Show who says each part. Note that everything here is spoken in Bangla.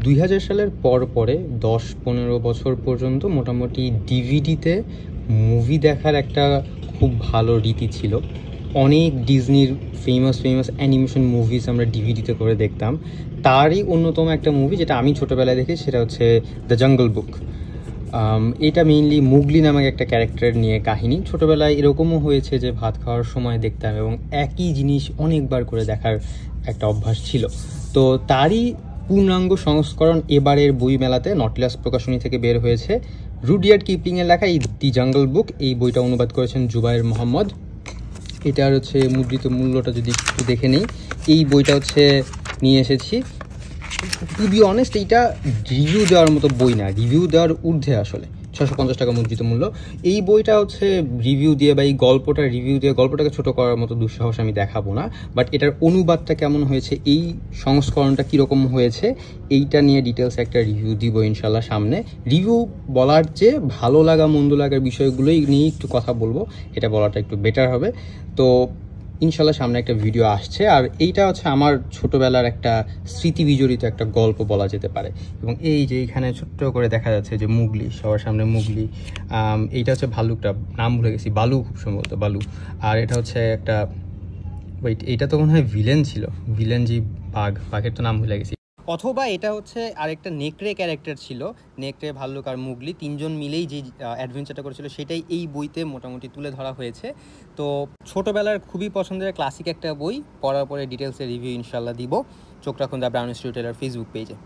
Speaker 1: 2000 সালের পরে 10-15 বছর পর্যন্ত মোটামুটি ডিভিডিতে মুভি দেখার একটা খুব ভালো রীতি ছিল। অনেক ডিজনির ফেমাস অ্যানিমেশন মুভিজ আমরা ডিভিডিতে করে দেখতাম। তারই অন্যতম একটা মুভি যেটা আমি ছোটোবেলায় দেখি, সেটা হচ্ছে দ্য জাঙ্গল বুক। এটা মেইনলি মুগলি নামক একটা ক্যারেক্টার নিয়ে কাহিনী। ছোটোবেলায় এরকমও হয়েছে যে ভাত খাওয়ার সময় দেখতাম এবং একই জিনিস অনেকবার করে দেখার একটা অভ্যাস ছিল। তো তারই পূর্ণাঙ্গ সংস্করণ এবারের বই মেলাতে নটলেস প্রকাশনী থেকে বের হয়েছে। রুডিয়ার্ড কিপলিংয়ের লেখা এই দি জাঙ্গল বুক, এই বইটা অনুবাদ করেছেন জুবায়ের মোহাম্মদ। এটার হচ্ছে মুদ্রিত মূল্যটা যদি একটু দেখে নেই, এই বইটা হচ্ছে নিয়ে এসেছি। টু বি অনেস্ট, এইটা রিভিউ দেওয়ার মতো বই না, রিভিউ দেওয়ার ঊর্ধ্বে আসলে। 650 টাকা মুদ্রিত মূল্য। এই বইটা হচ্ছে রিভিউ দিয়ে বা এই গল্পটা রিভিউ দিয়ে গল্পটাকে ছোট করার মতো দুঃসাহস আমি দেখাবো না, বাট এটার অনুবাদটা কেমন হয়েছে, এই সংস্করণটা কীরকম হয়েছে, এইটা নিয়ে ডিটেলস একটা রিভিউ দিব ইনশাল্লাহ সামনে। রিভিউ বলার চেয়ে ভালো লাগা মন্দ লাগার বিষয়গুলোই নিয়ে একটু কথা বলবো, এটা বলাটা একটু বেটার হবে। তো ইনশাল্লাহ সামনে একটা ভিডিও আসছে। আর এইটা হচ্ছে আমার ছোটোবেলার একটা স্মৃতি বিজড়িত একটা গল্প বলা যেতে পারে। এবং এই যে এখানে ছোট্ট করে দেখা যাচ্ছে যে মুগলি, সবার সামনে মুগলি। এইটা হচ্ছে ভালুকটা, নাম ভুলে গেছি, বালু, খুব সম্ভবত বালু। আর এটা হচ্ছে একটা এইটা তো মনে হয় ভিলেন ছিল, ভিলেন জি বাঘের তো নাম ভুলে গেছি। অথবা এটা হচ্ছে আরেকটা নেকড়ে ক্যারেক্টার ছিল, নেকড়ে, ভাল্লুক আর মুগলি তিনজন মিলেই যে অ্যাডভেঞ্চারটা করেছিল সেটাই এই বইতে মোটামুটি তুলে ধরা হয়েছে। তো ছোটোবেলার খুবই পছন্দের ক্লাসিক একটা বই, পড়ার পরে ডিটেলসে রিভিউ ইনশাল্লাহ দিব। চোখ রাখুন the Brown Story Teller Facebook পেজে।